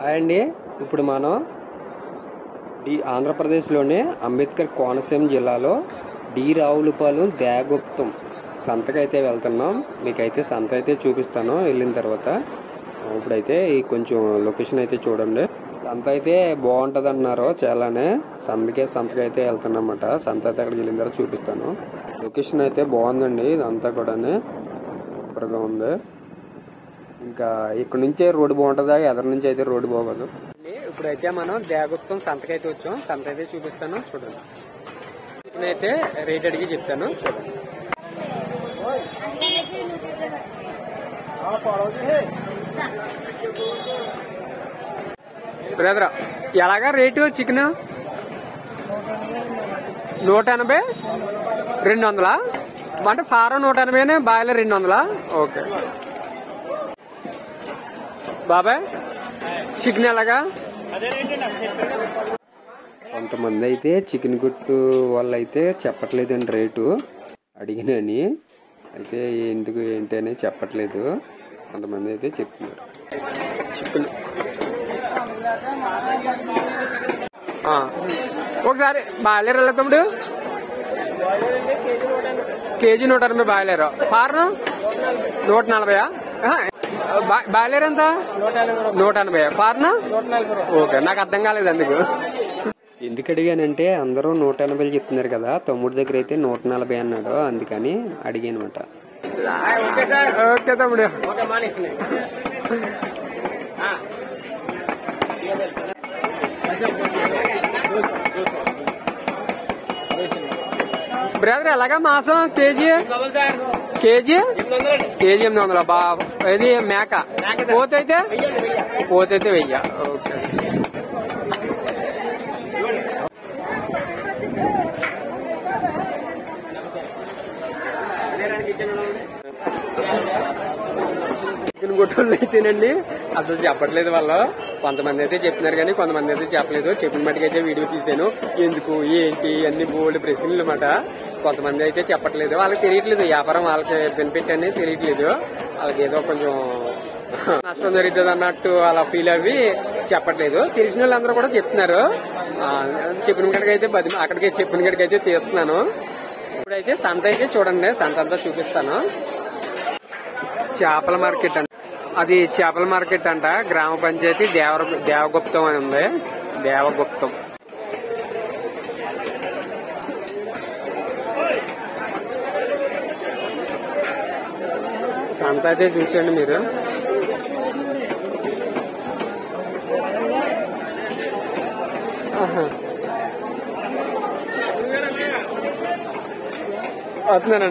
అండి ఇప్పుడు మనం ఆంధ్రప్రదేశ్లోని అంబేద్కర్ కోనసీమ జిల్లాలో డి రావులపాలెం దేవగుప్తం సంతకైతే వెళ్తున్నాం. మీకైతే సంత అయితే చూపిస్తాను వెళ్ళిన తర్వాత. ఇప్పుడైతే ఈ కొంచెం లొకేషన్ అయితే చూడండి. సంత అయితే బాగుంటుంది అన్నారు చాలానే. సంతకైతే వెళ్తున్నమాట. సంత అయితే అక్కడికి వెళ్ళిన తర్వాత చూపిస్తాను. లొకేషన్ అయితే బాగుందండి. ఇదంతా కూడా సూపర్గా ఉంది. ఇంకా ఇక్కడ నుంచే రోడ్డు బాగుంటుందా, ఎదరి నుంచి అయితే రోడ్డు బాగోదు. ఇప్పుడైతే మనం దేవగుప్తం సంతకైతే వచ్చాం. సంత అయితే చూపిస్తాను చూడండి. ఇప్పుడైతే రేట్ అడిగి చెప్తాను చూడండి. బ్రదర్ ఎలాగా రేటు చికెన్? 180, 200 అంటే ఫారం 180, బాయిలర్ 200. ఓకే బాబాయ్ చికెన్ ఎలాగా? కొంతమంది అయితే చికెన్ కొట్టు వాళ్ళు అయితే చెప్పట్లేదండి రేటు. అడిగినని అయితే ఎందుకు ఏంటి అని చెప్పట్లేదు. కొంతమంది అయితే చెప్తున్నారు. చికెన్ ఒకసారి బాయిలర్ ఎలా తమ్ముడు? KG 180 boiler. ఫారం 140. బాయిలర్ ఎంత? 180. ఫార్న్ ఓకే. నాకు అర్థం కాలేదు అందుకు. ఎందుకు అడిగానంటే అందరూ 180 చెప్తున్నారు కదా, తమ్ముడి దగ్గర అయితే 140 అన్నాడు. అందుకని అడిగాను అనమాట. ఓకే తమ్ముడు. బ్రదర్ ఎలాగా మాసం? కేజీ 800. బాబు ఇది మేక. పోతైతే 1000. ఓకే. చికెన్ కొట్టోళ్ళు అయితేనండి అసలు చెప్పట్లేదు వాళ్ళు. కొంతమంది అయితే చెప్తున్నారు కానీ కొంతమంది అయితే చెప్పలేదు. చెప్పిన మటుకైతే వీడియో తీసాను. ఎందుకు ఏంటి అన్ని బోల్డ్ ప్రశ్నలు అన్నమాట. కొంతమంది అయితే చెప్పట్లేదు. వాళ్ళకి తెలియట్లేదు. వ్యాపారం వాళ్ళకి బెనిఫిట్ అనేది తెలియట్లేదు. వాళ్ళకి ఏదో కొంచెం నష్టం జరుగుతుంది అన్నట్టు అలా ఫీల్ అవి చెప్పట్లేదు. తెలిసిన వాళ్ళందరూ కూడా చెప్తున్నారు. చెప్పిన కాడికైతే అక్కడికి చెప్పిన కాడికైతే తీస్తున్నాను. ఇప్పుడైతే సంత అయితే చూడండి. సంత అంతా చూపిస్తాను. చేపల మార్కెట్ అంట. అది చేపల మార్కెట్ అంట. గ్రామ పంచాయతీ దేవగుప్తం అని ఉంది. దేవగుప్తం. సంత అయితే చూసండి మీరు. వస్తున్నాను.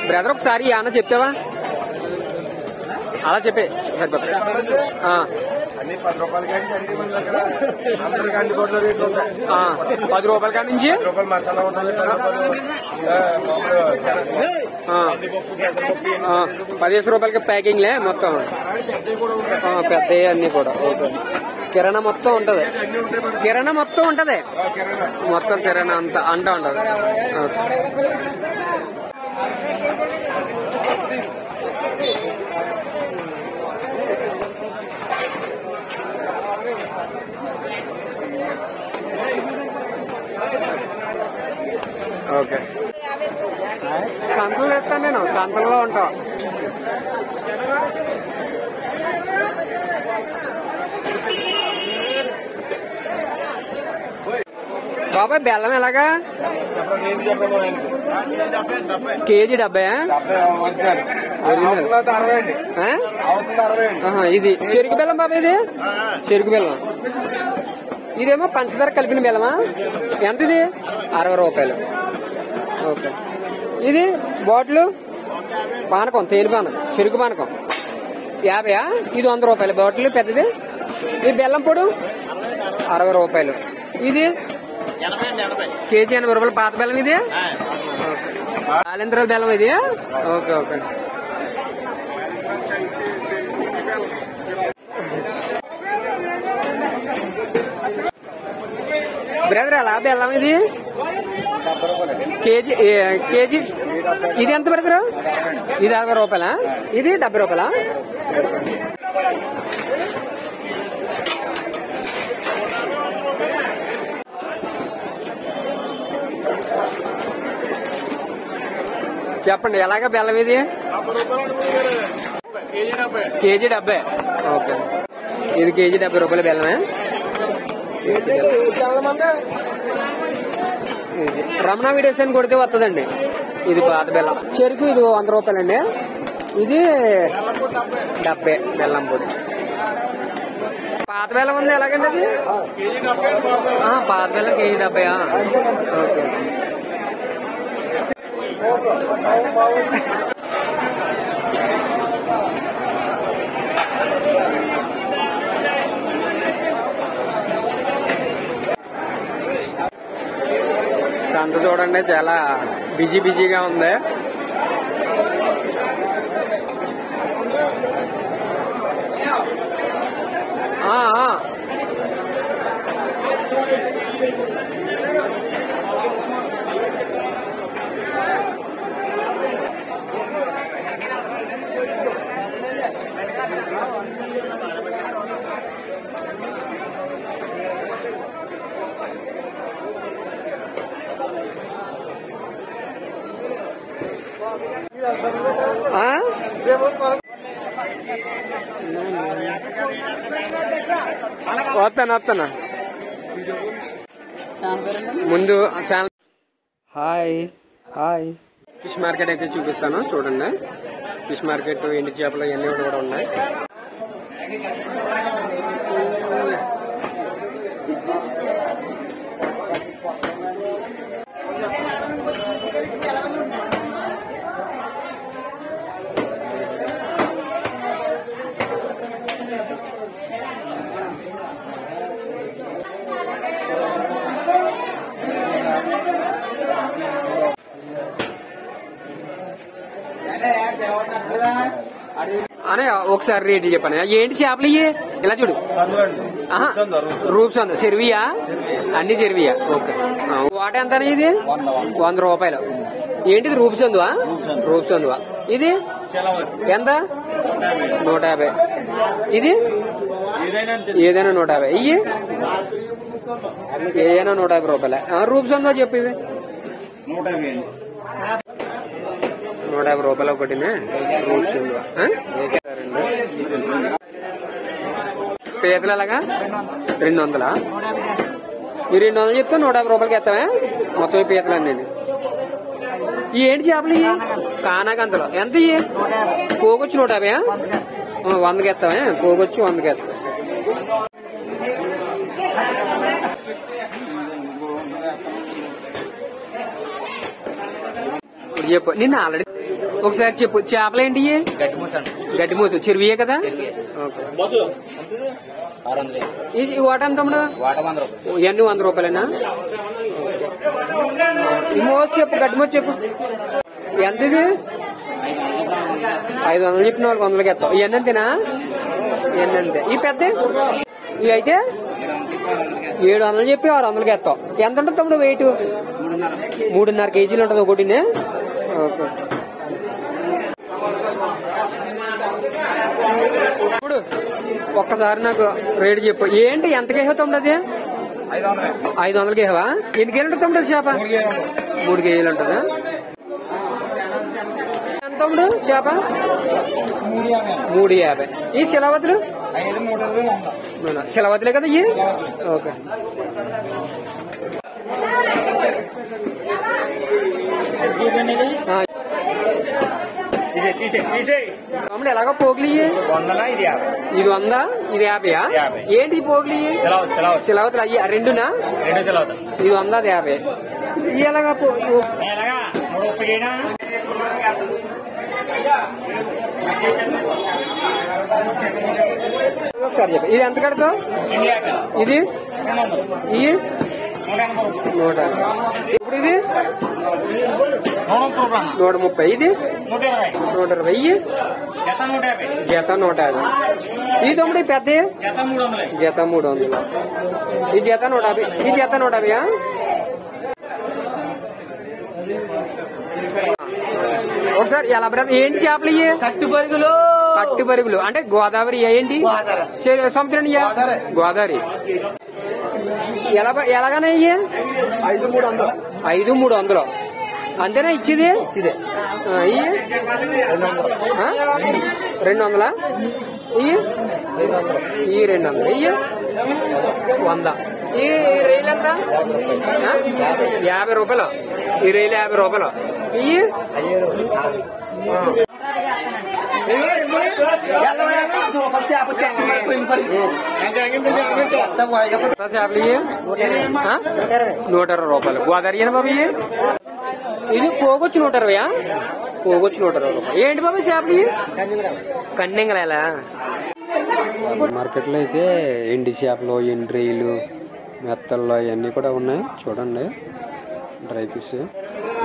బ్రదర్ ఒకసారి ఏమన్నా చెప్తావా? అలా చెప్పే. 10 రూపాయల కాడి నుంచి 15 రూపాయలకి ప్యాకింగ్లే మొత్తం. పెద్ద అన్ని కూడా. కిరాణా మొత్తం ఉంటది. మొత్తం కిరాణా అంతా ఉంటది. ఓకే. సంతలో ఎత్తాను నేను. సంతలో ఉంటా. బాబాయ్ బెల్లం ఎలాగా? కేజీ 70. ఇది చెరుకు బెల్లం బాబాయ్. ఇది చెరుకు బెల్లం. ఇదేమో పంచదార కలిపిన బెల్లమా? ఎంత ఇది? 60 రూపాయలు. ఓకే. ఇది బాటిల్ పానకం, తేలి పానకం, చెరుకు పానకం 50. ఇది 100 రూపాయలు బాటిల్ పెద్దది. ఈ బెల్లం పొడు 60 రూపాయలు. ఇది కేజీ 80 రూపాయలు. పాత బెల్లం ఇది. ఆలంద్రాల బెల్లం ఇది. ఓకే. బ్రదర్ ఎలా బెల్లం ఇది కేజీ కేజీ ఇది ఎంత బ్రదర్? ఇది 60 రూపాయలా? ఇది 70 రూపాయలా? చెప్పండి ఎలాగ బెల్లం ఇది? కేజీ 70. ఓకే, ఇది కేజీ 70 రూపాయల బెల్లమే. రమణ వీడియోస్ అని కొడితే వస్తుందండి. ఇది పాత బెల్లం. చెరుకు ఇది 100 రూపాయలండి. ఇది 70 బెల్లం పొడి. పాత బెల్లం ఉంది ఎలాగండి అది? పాత బెల్లం కేజీ 70. ఓకే, సంత చూడండి చాలా బిజీగా ఉంది. వస్తాను ముందు ఛానల్. హాయ్ ఫిష్ మార్కెట్ అయితే చూపిస్తాను చూడండి. ఫిష్ మార్కెట్ ఎండి చేపలు ఇవన్నీ కూడా ఉన్నాయి. అనే ఒకసారి రేటు చెప్పాను. ఏంటి చేపలు ఇవి? ఇలా చూడు. రూప్స్ ఉంది. చెరువియా? అన్ని చెరువియా? ఓకే. వాట ఎంత ఇది? 100 రూపాయలు. ఏంటిది? రూప్స్ ఉందివా? రూప్స్ ఉందివా? ఇది ఎంత? 150. ఇది ఏదైనా 150. ఇవి ఏదైనా 150 రూపాయలే. రూప్స్ ఉందో చెప్పు. ఇవి 150 రూపాయలు ఒకటినే. రూప్స్ ఉందివా? పీతలు ఎలాగా? 200. ఈ 200 చెప్తే 150 రూపాయలకి ఎత్తావా మొత్తం పీతలు అన్నీ? ఈ ఏంటి చేపలు? ఇవి కానాకంతలు ఎంత? ఇవి పోగొచ్చు 150. 100కి ఎత్తావా? పోగొచ్చు 100కి ఎత్తా. చెప్పు. నిన్న ఆల్రెడీ ఒకసారి చెప్పు. చేపలు ఏంటి? గడ్డిమూస. చెరువియే కదా? ఇది వాట ఎంత? ఇవన్నీ 100 రూపాయలేనా? ఈ మోసు చెప్పు. గడ్డిమూస చెప్పు. ఎంత ఇది? 500 చెప్పి 400కి ఎత్తావు. ఇవన్నీ అంతేనా? ఇవన్నీ అంతే. ఈ పెద్ద ఇవి అయితే 700 చెప్పి 600కి ఎత్తావు. ఎంత ఉంటుంది తమ్ముడు వెయిట్? 3.5 కేజీలు ఉంటుంది ఒకటినే. ఓకే. ఇప్పుడు ఒక్కసారి నాకు రేటు చెప్పు. ఏంటి ఎంతకి వేసావు తమ్ముడు? అది 500కి వేసావా? ఎన్ని కేజీలు ఉంటుంది తమ్ముడు చేప? 3 కేజీలు ఉంటుందా? ఎంత తమ్ముడు చేప? 350. ఈ శిలావతులు? శిలావతులే కదా ఇవి? ఓకే. తమ్ముడు ఎలాగో పోగులు? ఇది 100, ఇది 50. ఏంటి పోగులు? శిలావతులు అయ్యి 2నా? ఇది 100, అది 50. ఇవి ఎలాగా? ఒకసారి చెప్పి. ఇది ఎంత కడతావు? ఇది ఇవి 100. ఇప్పుడు ఇది 130. ఇది 120. జత 150. ఈ తమ్ముడు పెద్ద జత 300. ఈ జత 150. ఈ జత 150. ఒకసారి ఎలా బ్రదర్ ఏంటి చేపలు ఇవి? కట్టు పరుగులు అంటే గోదావరి ఏంటి సముద్రం గోదావరి ఎలాగనే ఇవి 5,300 అంతేనా ఇచ్చేది? 200. ఇవి 200. ఇవి 100. ఈ రైలు ఎంత? 50 రూపాయలు. ఈ రైలు 50 రూపాయలు. ఇవి చేపలు 120 రూపాయలు. గోదావరి బాబు ఇది పోగొచ్చు 120. పోగొచ్చు 120 రూపాయలు. ఏంటి బాబు చేపలు? కన్నెంగల మార్కెట్ లో అయితే ఎండి చేపలు, ఎండి రొయ్యలు, మెత్తల్లో అవన్నీ కూడా ఉన్నాయి. చూడండి డ్రై ఫిష్.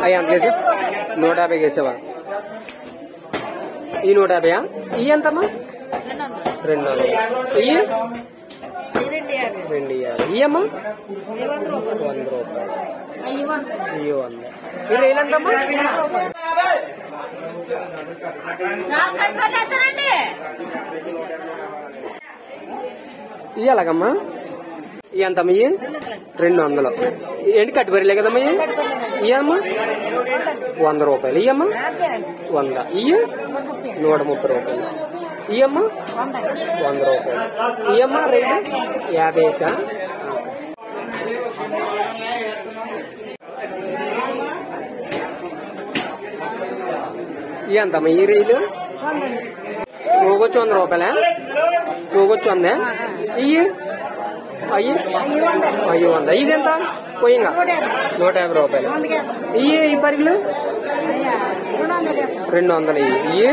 అవి ఎంత వేసా? 150 వేసేవా? ఈ 150. ఇవి ఎంతమ్మా? 200. ఇవి 250. ఇవమ్మా 100 రూపాయలు. ఇవి 100. ఈ రైలు ఎంతమ్మా? ఇవి ఎలాగమ్మా? ఇవి ఎంతమ్మా? ఇవి 200. ఏంటి కట్టుబరిలే కదమ్మా? ఇవమ్మా 100 రూపాయలు. ఇవమ్మా 100. ఇవి 130 రూపాయలు. ఇవమ్మా 100 రూపాయలు. ఇవమ్మా రేటు 50 వేసా? ఇవి ఎంతమ్మా? ఈ రైలు పోగొచ్చు 100 రూపాయలే. పోగొచ్చు 100. ఇవి అయ్యి 100. ఇది ఎంత? పోయింగా 150 రూపాయలు. ఈ పరిగలు 200. ఇవి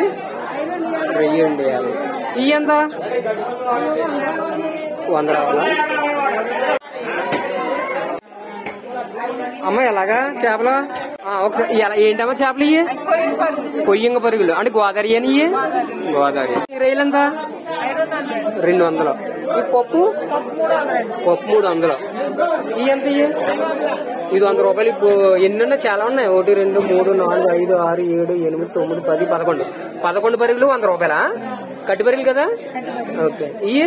250. ఇవి ఎంత? 100 రావాలా? అమ్మ ఎలాగా చేపలు? ఒకసారి ఏంటమ్మా చేపలు? ఇవి పొయ్యింగ పరుగులు అంటే గోదావరి అని. ఇవి గోదావరి. ఈ రైలు ఎంత? 200. ఈ పప్పు 300. ఇవి ఎంత? ఇది 100 రూపాయలు. ఇప్పుడు ఎన్ని ఉన్నాయి? చాలా ఉన్నాయి. 1, 2, 3, 4, 5, 6, 7, 8, 9, 10, 11 పరుగులు 100 రూపాయలా? కట్టి పరుగులు కదా? ఓకే. ఇవి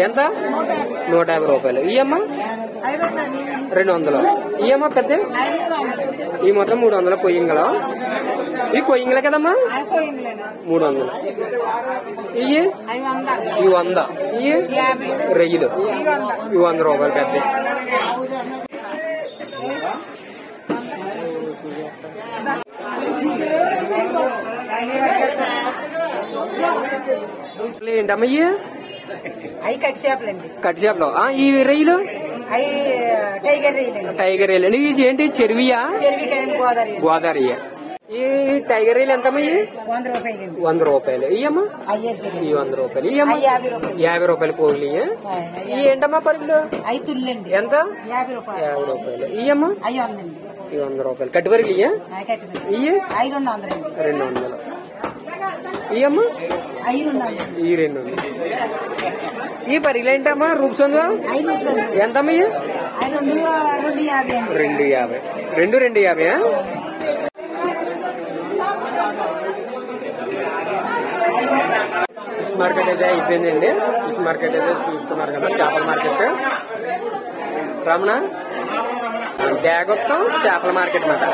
ఎంత? 150 రూపాయలు. ఇవమ్మా 200. ఇవమ్మా పెద్ద ఈ మొత్తం 300 పొయ్యింగల. ఈ కొయ్యింగలే కదమ్మా? 300. ఇవి 100. ఇవి రొయ్యలు. ఇవి 100 రూపాయలు పెద్ద. ఏంటమ్మా? ఇవి కట్టి చేపలండి. కట్టి చేపలు. ఈ రొయ్యలు టైగర్ రైలు. ఇది ఏంటి? చెరువియా? గోదావరి. ఈ టైగర్ రైలు ఎంతమ్మా? 100 రూపాయలు. ఇవమ్మా ఈ 100 రూపాయలు. ఇవమ్మా 50 రూపాయలు పోగులు. ఈ ఏంటమ్మా పరుగులు? ఎంత? 50 రూపాయలు. ఇవమ్మా 100 రూపాయలు. కట్టి పరుగులు. ఇవి 200. ఇవమ్మా ఈ 200. ఈ పరిగలు ఏంటమ్మా? రూపుసొందా ఎంతమ్మా? 250. 250. ఫిష్ మార్కెట్ అయితే అయిపోయిందండి. ఫిష్ మార్కెట్ అయితే చూసుకున్నారు కదా. చేపల మార్కెట్ రమణ బ్యాగొత్తం చేపల మార్కెట్ మాట.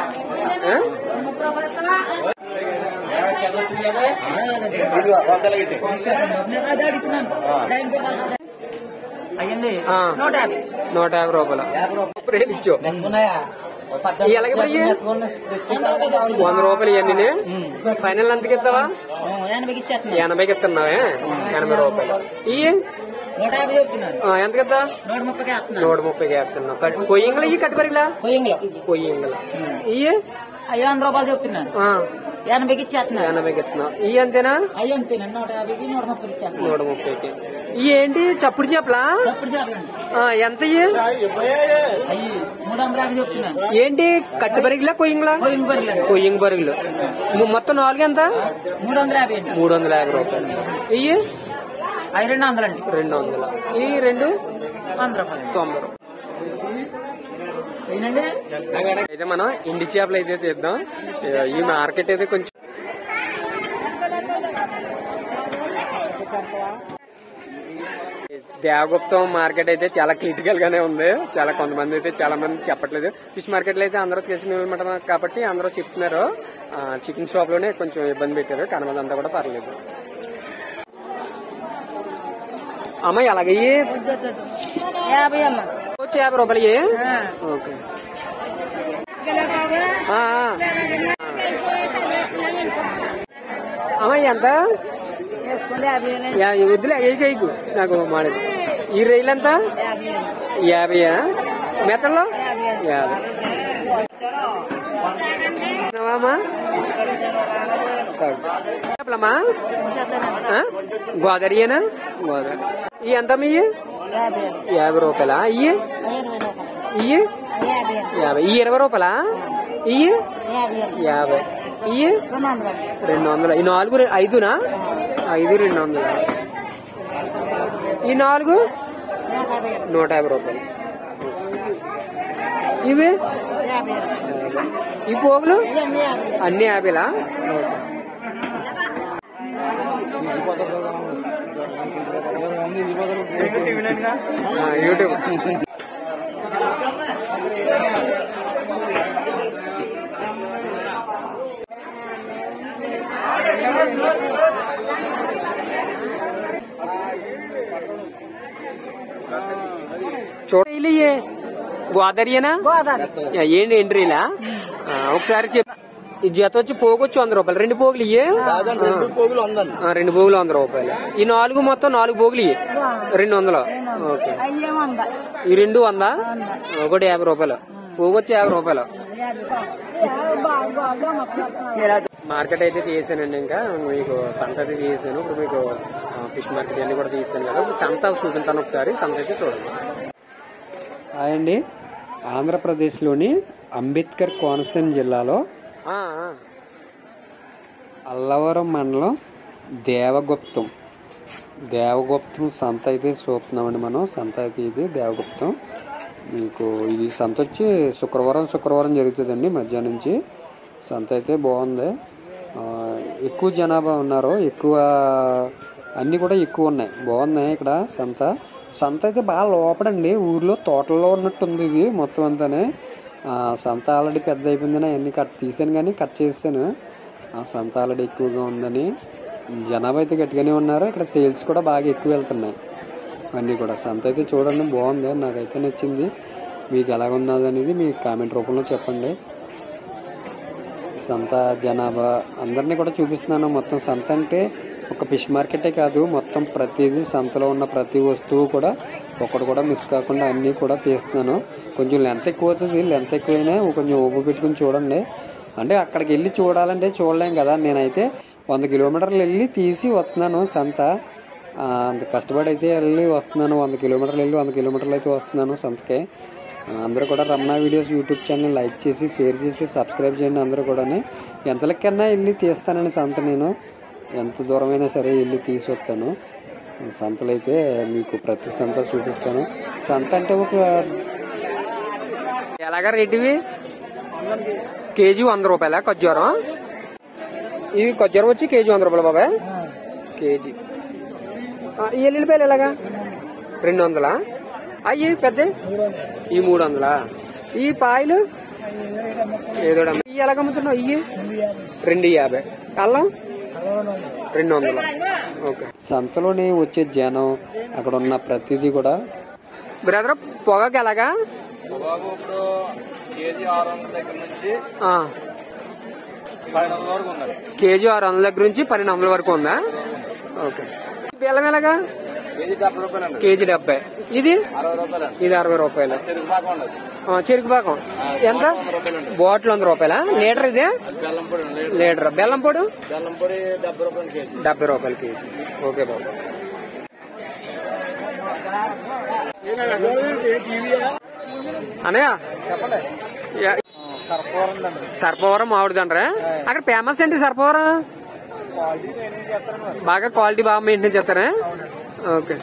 అయ్యండి 150 రూపాయలు. ఇచ్చో ఎలాగే 100 రూపాయలు. ఇవన్నీ ఫైనల్ ఎంతకి ఇస్తావా? 80కి ఇస్తున్నావే. 80 రూపాయలు. ఇవి ఎంతకి ఇస్తా? 130కి వేస్తున్నావు. పొయ్యింగలు. ఇవి కట్టుబరిలా పొయ్యింగలు. ఇవి 100 రూపాయలు చెప్తున్నాను. 80కి ఇచ్చేస్తున్నాను. 80కి ఇస్తున్నావు. ఇవి అంతేనా? 150కి 130కి 130కి. ఇవి ఏంటి చప్పుడు చేపలా? చప్పుడు చేపలండి. ఎంత ఇవి? అయ్యి 350 చెప్తున్నాను. ఏంటి కట్టు బరిగిలా కొయ్యంగులా? కొయ్యంగ్ బరుగులు మొత్తం 4 ఎంత? 350 అండి. 350 రూపాయలు. ఇవి అవి 200 అండి. 200. ఈ రెండు 100 రూపాయలు. 90. ఏనండి అయితే మనం ఎండి చేపలు అయితే తీద్దాం. ఈ మార్కెట్ అయితే కొంచెం దేవగుప్తం మార్కెట్ అయితే చాలా క్రిటికల్ గానే ఉంది. చాలా కొంతమంది అయితే చాలా మంది చెప్పట్లేదు. ఫిష్ మార్కెట్ లో అయితే అందరూ తెలిసిన కాబట్టి అందరూ చెప్తున్నారు. చికెన్ షాప్ లోనే కొంచెం ఇబ్బంది పెట్టారు. కనమది అంతా కూడా పర్లేదు. అమ్మాయి అలాగే 50 అమ్మ. 50 రూపాయలు. ఓకే. అమ్మాయి ఎంత? వద్దులే ఏకు నాకు మాడదు. ఈ రైలు ఎంత? 50. మెత్తల్లో 50. చెప్పలమ్మా గోదావరియేనా? గోదావరి. ఈ ఎంత మీ? 50 రూపాయలా? ఇయ్యి 50. ఈ 20 రూపాయలా? ఇయ్యి 50. ఇయ్యి 200. ఈ 4 5నా? 5 200. ఈ 4 150 రూపాయలు. ఇవి ఈ పోగులు అన్ని 50లా? యూట్యూబ్ చూడలే గోదావరియేనా? ఏంటి ఎంట్రీలా? ఒకసారి చెప్పు. ఈ జత వచ్చి పోగొచ్చు 100 రూపాయలు. 2 పోగులు ఇయ్యే? 2 పోగులు 100 రూపాయలు. ఈ 4 మొత్తం 4 పోగులు ఇయ్యి 200. ఓకే. ఈ 2 100. ఒకటి 50 రూపాయలు. పోగొచ్చి 50 రూపాయలు. మార్కెట్ అయితే తీసానండి. ఇంకా మీకు సంత అయితే తీసాను. ఇప్పుడు మీకు ఫిష్ మార్కెట్ అన్ని కూడా తీసాను కదా. సంత చూపించాను ఒకసారి. సంత అయితే చూడండి. అండి ఆంధ్రప్రదేశ్లోని అంబేద్కర్ కోనసీమ జిల్లాలో అల్లవరం మండలం దేవగుప్తం సంత అయితే చూస్తున్నామండి మనం. సంత అయితే ఇది దేవగుప్తం. మీకు ఇది సంత వచ్చి శుక్రవారం జరుగుతుందండి మధ్యాహ్నం నుంచి. సంత అయితే బాగుంది. ఎక్కువ జనాభా ఉన్నారు. ఎక్కువ అన్నీ కూడా ఎక్కువ ఉన్నాయి. బాగున్నాయి ఇక్కడ సంత అయితే బాగా లోపడండి. ఊర్లో తోటల్లో ఉన్నట్టుంది ఇది మొత్తం అంతానే. సంత ఆల్రెడీ పెద్ద అయిపోయిందని అవన్నీ తీసాను కానీ కట్ చేసాను. సంత ఆల్రెడీ ఎక్కువగా ఉందని. జనాభా అయితే గట్టిగానే ఉన్నారు. ఇక్కడ సేల్స్ కూడా బాగా ఎక్కువ వెళ్తున్నాయి అన్నీ కూడా. సంత అయితే చూడండి బాగుంది. నాకైతే నచ్చింది. మీకు ఎలాగున్నది అనేది మీ కామెంట్ రూపంలో చెప్పండి. సంత జనాభా అందరినీ కూడా చూపిస్తున్నాను. మొత్తం సంత అంటే ఒక ఫిష్ మార్కెటే కాదు, మొత్తం ప్రతిదీ సంతలో ఉన్న ప్రతి వస్తువు కూడా ఒకటి కూడా మిస్ కాకుండా అన్నీ కూడా తీస్తున్నాను. కొంచెం లెంత్ ఎక్కువ అవుతుంది. లెంత్ ఎక్కువైనా కొంచెం ఓపు పెట్టుకుని చూడండి. అంటే అక్కడికి వెళ్ళి చూడాలంటే చూడలేం కదా. నేనైతే 100 కిలోమీటర్లు వెళ్ళి తీసి వస్తున్నాను సంత. అంత కష్టపడి అయితే వెళ్ళి వస్తున్నాను. 100 కిలోమీటర్లు వెళ్ళి 100 కిలోమీటర్లు అయితే వస్తున్నాను సంతకే. అందరూ కూడా Ramana videos YouTube channel like చేసి షేర్ చేసి సబ్స్క్రైబ్ చేయండి. అందరూ కూడా ఎంత లెక్కన్నా వెళ్ళి తీస్తానని సంత. నేను ఎంత దూరమైనా సరే వెళ్ళి తీసుకొస్తాను. సంతలు అయితే మీకు ప్రతి సంత చూపిస్తాను. సంత అంటే ఒక ఎలాగా రేటువి? కేజీ 100 రూపాయల ఖర్జూరం. ఇవి ఖర్జూరం వచ్చి కేజీ 100 రూపాయలు బాబాయ్. కేజీ. ఈ ఎల్లుల్లిపాయలు ఎలాగా? 200. అయ్యి పెద్ద ఈ 300. ఈ పాయలు ఏదో ఇవి ఎలాగ అమ్ముతున్నావు? ఇవి 250. అల్లం 200. ఓకే. సంతలోనే వచ్చే జనం అక్కడ ఉన్న ప్రతిదీ కూడా. బ్రదర్ పొగాకు ఎలాగా? కేజీ 600 దగ్గర నుంచి 1200 వరకు ఉందా? ఓకే. బెల్లం ఎలాగా? కేజీ 70. ఇది 60 రూపాయలు. చెరుకు పాకం ఎంత? బాటిల్ 100 రూపాయల. లీటర్ ఇది? లీటర్. బెల్లం పొడి 70 రూపాయలు కేజీ. ఓకే బాబు. అన్నయ్య సర్పవరం మామిడిదండ్రా అక్కడ ఫేమస్ ఏంటి సర్పవరం బాగా క్వాలిటీ బాగా మెయింటైన్ చేస్తారా ఓకే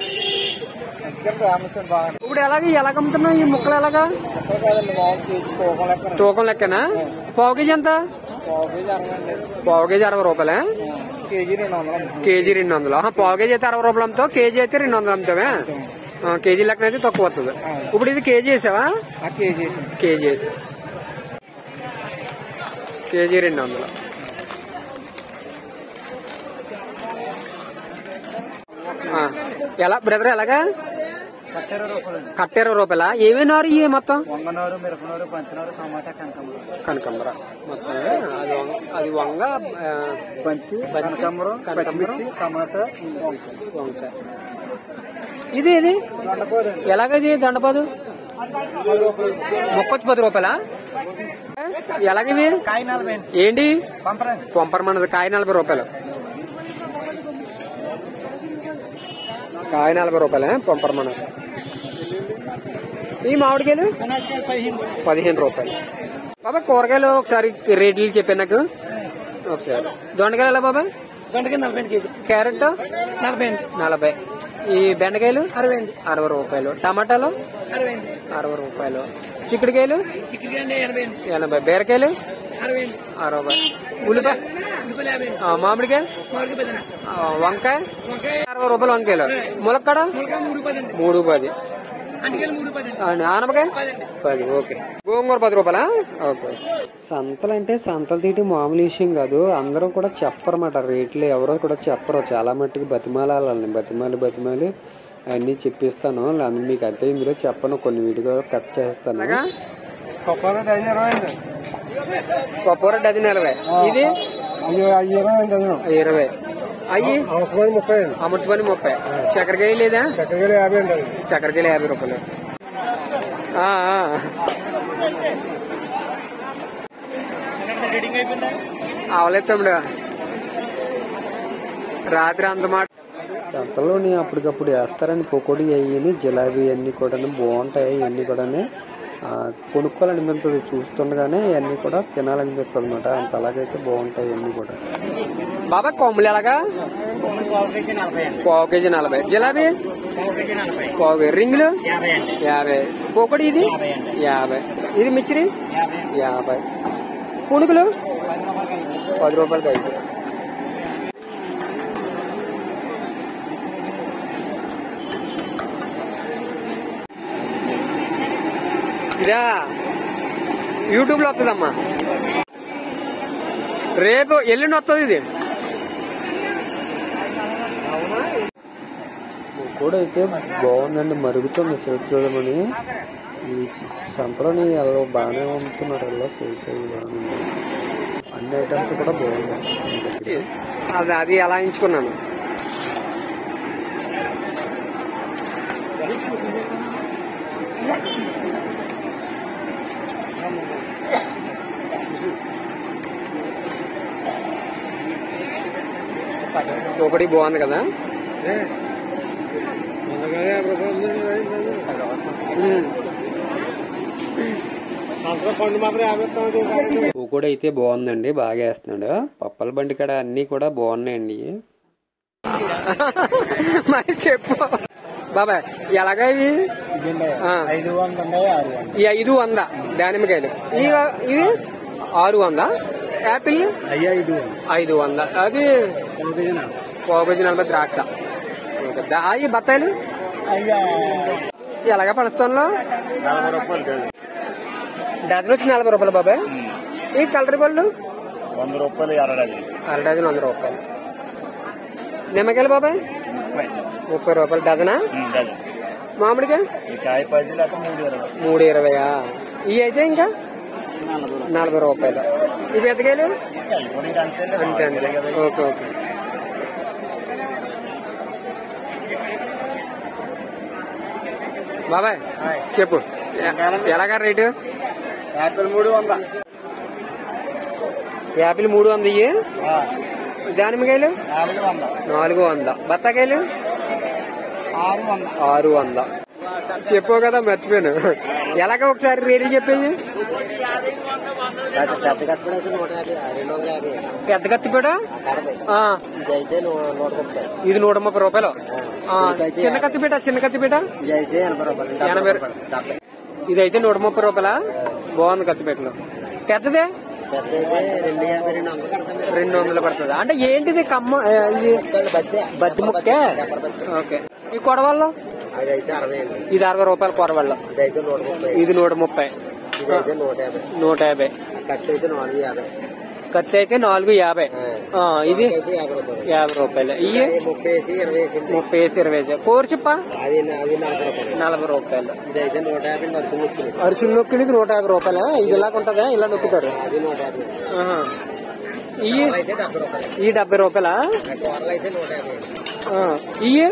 ఇప్పుడు ఎలా అమ్ముతున్నావు ఈ ముక్కలు ఎలాగా తూకం లెక్కనా పావు కేజీ ఎంత పావు కేజీ 60 రూపాయలే కేజీ 200 పావు కేజీ అయితే 60 రూపాయలు అమ్ముతావు కేజీ అయితే 200 అమ్ముతావే కేజీ లెక్కన అయితే తక్కువ వస్తుంది ఇప్పుడు ఇది కేజీ వేసావా కేజీ వేసి కేజీ 200 ఎలా బ్రదర్ ఎలాగా కట్ట 20 రూపాయల ఏమేనారు ఇవి మొత్తం కనకంబర మొత్తం అది వంగ వంకాయ ఇది ఎలాగది దండపాదు మొక్కొచ్చి 10 రూపాయల ఎలాగవి ఏంటి పంపర మనది కాయ 40 రూపాయలు కాయ 40 రూపాయలే పంపర మనసు ఈ మామిడికాయలు 15 రూపాయలు బాబా కూరగాయలు ఒకసారి రేట్లు చెప్పాను నాకు ఒకసారి దొండకాయలు ఎలా బాబా దొండకాయ 40 కేజీ క్యారెట్ 40 ఈ బెండకాయలు 60 రూపాయలు టమాటాలు 60 రూపాయలు చిక్కుడుకాయలు 80 బీరకాయలు 60 ఉల్లిపాయ మామిడికాయ వంకాయ 60 రూపాయలు వంకాయలు ములక్కడ 3.10 ఆనపకాయ 10 ఓకే గోంగూర 10 రూపాయలా ఓకే సంతలు అంటే సంతలు తీయటం మామూలు విషయం కాదు అందరూ కూడా చెప్పరన్నమాట రేట్లు ఎవరో కూడా చెప్పరు చాలా మట్టుకు బతిమాలని బతిమాలి అన్ని చెప్పిస్తాను మీకు అయితే ఇందులో చెప్పను కొన్ని వీడియో కట్ చేస్తాను కొప్పర డజన్ 20 ఇది 20 అయ్యి అమృతపని 30 చక్కెరకాయ లేదా చక్కెరకాయలు 50 రూపాయలు అవలేదు తమ్ముడు రాత్రి అంత మాట సంతలోని అప్పటికప్పుడు వేస్తారని పకోడీ అయ్యి జిలాబీ అన్ని కూడా బాగుంటాయి ఇవన్నీ కూడా కొనుక్కోవాలనిపిస్తుంది చూస్తుండగానే ఇవన్నీ కూడా తినాలనిపిస్తుంది అనమాట అంత అలాగైతే బాగుంటాయి ఇవన్నీ కూడా బాబా కొమ్ములు ఎలాగా పావు కేజీ 40 జిలాబీ పావు రింగులు 50 పకోడీ ఇది 50 ఇది మిర్చి 50 పునుగులు 10 రూపాయలకి 5 ఇదా యూట్యూబ్ లో వస్తుందమ్మా రేపు ఎల్లుండి వస్తుంది ఇది కూడా అయితే బాగుందండి మరుగుతుంది చూడమని ఈ సంతలోని ఎలా బాగానే అమ్ముతున్నారు ఎలా సేల్స్ అన్ని ఐటమ్స్ కూడా బాగున్నాయి అది ఎలా ఎంచుకున్నాను ఒకటి బాగుంది కదా కూడా అయితే బాగుందండి బాగా వేస్తున్నాడు పప్పల బండి కాడ అన్ని కూడా బాగున్నాయండి మరి చెప్పు బాబాయ్ ఎలాగా ఇవి 500 దానిమ్మకాయలు ఇవి 600 యాపిల్ 500 అది పావు కేజీ 40 ద్రాక్ష అవి బత్తాయిలు ఎలాగా పడుస్తాను డజన్ వచ్చి 40 రూపాయలు బాబాయ్ ఈ కలర్ పళ్ళు 100 రూపాయలు అర డజన్ 100 రూపాయలు నిమ్మకాయలు బాబాయ్ 30 రూపాయలు డజనా మామిడికాయ 320 ఇవి అయితే ఇంకా 40 రూపాయలు ఇవి పెద్దకాయలు అంతే అంతే ఓకే ఓకే బాబాయ్ చెప్పు ఎలాగా రేటు యాపిల్ 300 ఇవి దానిమ్మకాయలు 400 బత్తాకాయలు 600 చెప్పావు కదా మర్చిపోయాను. ఎలాగ ఒకసారి రేట్లు చెప్పేది. పెద్ద కత్తిపేట ఇది 130 రూపాయలు. చిన్న కత్తిపేట 80. ఇదైతే 130 రూపాయల. బాగుంది కత్తిపేటలో. పెద్దదే 200 పడుతుంది. అంటే ఏంటిది కమ్మ ఇది బద్ది ముక్కే. ఓకే. ఈ కొడవల్లో ఇది 60 రూపాయలు. కొడవల్లో ఇది 130. 150. కత్తి అయితే 450. ఇది 50 రూపాయలు. ఇవి 30-20. కోర్చిప్ప 40 రూపాయలు. అరిసిన నొక్కిడి 150 రూపాయలు. ఇది ఇలాగ ఉంటదా? ఇలా నొక్కుతారు. ఇవి 70 రూపాయలా? ఇవి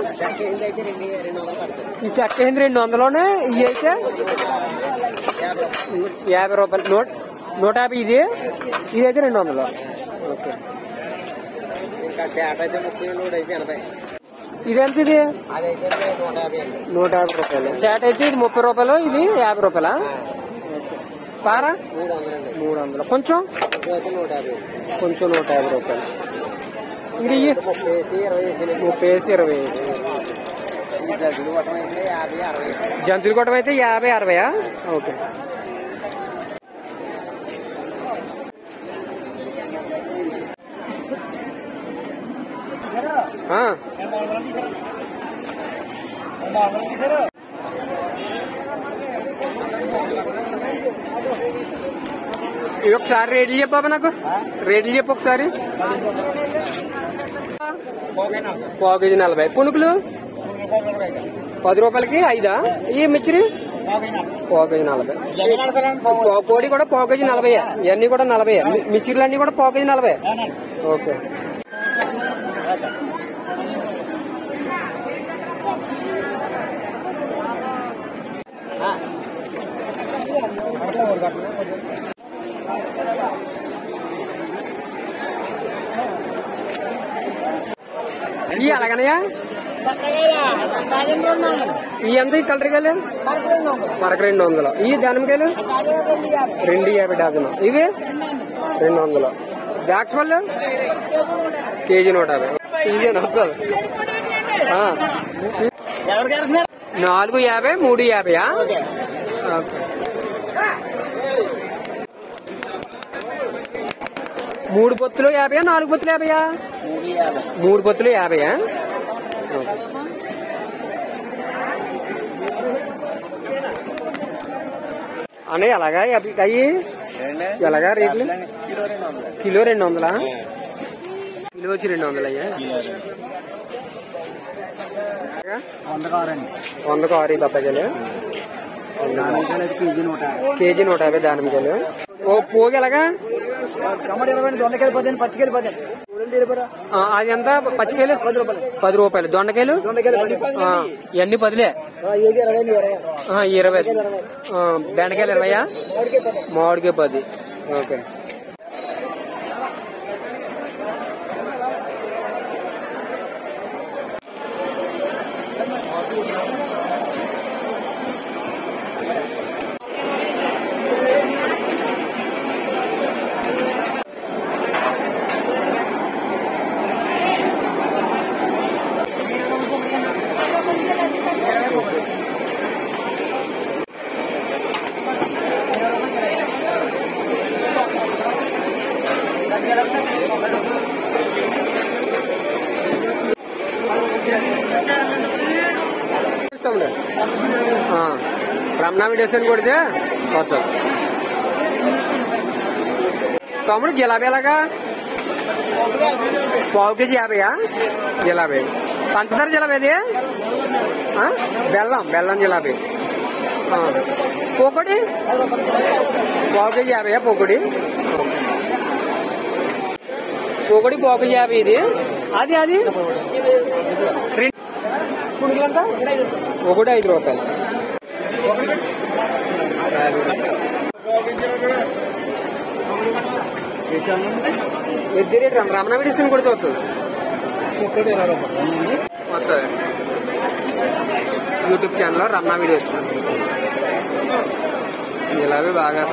ఈ చెక్క అయింది 200లోనే. ఇవి అయితే 50 రూపాయలు. 150. ఇదైతే 200. ఓకే. ఇదెంత? ఇది 150 రూపాయలు. షాట్ అయితే ఇది 30 రూపాయలు. ఇది 50 రూపాయలా? పారా 300. కొంచెం 150 రూపాయలు. ఇంకా 30-20. జంతువులు కొట్టం అయితే 50-60. ఓకే. ఇవి ఒకసారి రేట్లు చెప్పాబా నాకు. రేట్లు చెప్పు ఒకసారి. పావు కేజీ 40. పునుకులు 10 రూపాయలకి 5. ఈ మిర్చిరి పావు కేజీ 40. కోడి కూడా పావు కేజీ 40. ఇవన్నీ కూడా 40. మిర్చిర్లు అన్ని కూడా పావు కేజీ 40. ఓకే. ఇవి అలాగనయా? ఈ ఎంత ఈ కలరికాయలు? మరొక 200. ఈ దానిమ్మకాయలు 250 డజను. ఇవి 200. బ్యాగ్స్ వాళ్ళు కేజీ 150. ఈజీ 450. 350. ఓకే. 3 పొత్తులు 50. 4 పొత్తులు 50. 3 పొత్తులు 50. అనే ఎలాగా అయ్యి ఎలాగా రేట్లు? కిలో 200. కిలో వచ్చి 200 అయ్యా. 100 కారు బత్తాయికాయలు. కేజీ 150 దానిమ్మకాయలు. ఓ పోగు ఎలాగా? అది ఎంత? పచ్చికాయలు 10 రూపాయలు. దొండకాయలు ఇవన్నీ 10లే. 20. బెండకాయలు 20. మామిడికాయ 10. ఓకే. రమణా మెడిసిన్ కొడితే వస్తుంది. తమ్ముడు జిలాబీ ఎలాగా? పావు కేజీ 50. జిలాబీ పంచదార జిలాబీ. అది బెల్లం జిలాబీ. పోకొడి పావు కేజీ 50. పోకొడి పావు కేజీ 50. ఇది అది పుణుకులంతా ఒకటి 5 రూపాయలు. ఎద్ది రమణ మెడిసిన్ కొడితే వస్తుంది. వస్తుంది. యూట్యూబ్ ఛానల్లో రమణ వీడియోస్ ఇలాగే బాగా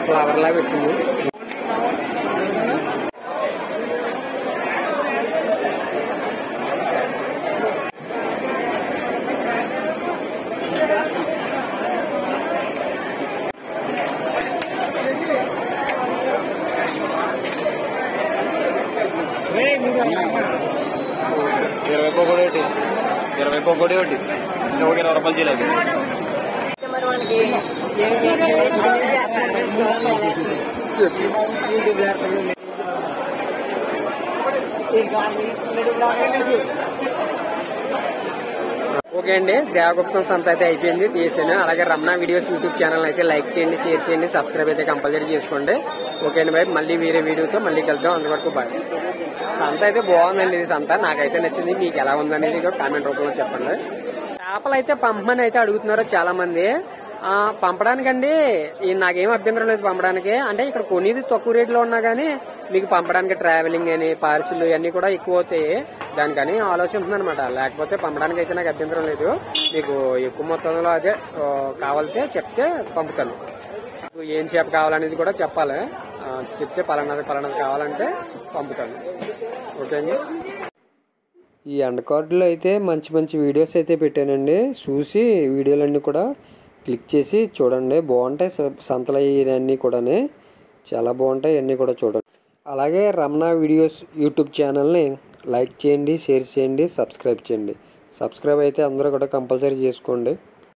ఫ్లవర్ లాగా వచ్చింది. ఇరవై పొగడి ఒకటి 20 రూపాయలు చేయలేదు. ఓకే అండి, దేవగుప్తం సంత అయితే అయిపోయింది, తీసాను. అలాగే రమణ వీడియోస్ యూట్యూబ్ ఛానల్ అయితే లైక్ చేయండి, షేర్ చేయండి, సబ్స్క్రైబ్ అయితే కంపల్సరీ చేసుకోండి. ఓకే అండి బాయ్, మళ్ళీ వేరే వీడియోతో మళ్ళీ కలుద్దాం. అంతవరకు బాయ్. సంత అయితే బాగుందండి, ఇది సంత నాకైతే నచ్చింది. మీకు ఎలా ఉందనేది కామెంట్ రూపంలో చెప్పండి. చేపలు అయితే పంపమని అయితే అడుగుతున్నారు చాలా మంది. పంపడానికండి నాకేం అభ్యంతరం లేదు పంపడానికి. అంటే ఇక్కడ కొనేది తక్కువ రేట్లో ఉన్నా కానీ మీకు పంపడానికి ట్రావెలింగ్ అని పార్సిల్ ఇవన్నీ కూడా ఎక్కువ అవుతాయి, దానికని ఆలోచిస్తుంది అనమాట. లేకపోతే పంపడానికి అయితే నాకు అభ్యంతరం లేదు. మీకు ఎక్కువ మొత్తంలో అదే కావాలితే చెప్తే పంపుతాను. ఏం చేప కావాలనేది కూడా చెప్పాలి, చెప్తే పలానాది కావాలంటే పంపుతాను. ఓకే అండి. ఈ ఎండ్ కార్డులో అయితే మంచి మంచి వీడియోస్ అయితే పెట్టానండి, చూసి వీడియోలన్నీ కూడా క్లిక్ చేసి చూడండి. బాగుంటాయి సంతలు అన్నీ కూడా, చాలా బాగుంటాయి అన్నీ కూడా చూడండి. అలాగే రమణ వీడియోస్ యూట్యూబ్ ఛానల్ని లైక్ చేయండి, షేర్ చేయండి, సబ్స్క్రైబ్ చేయండి. సబ్స్క్రైబ్ అయితే అందరూ కూడా కంపల్సరీ చేసుకోండి.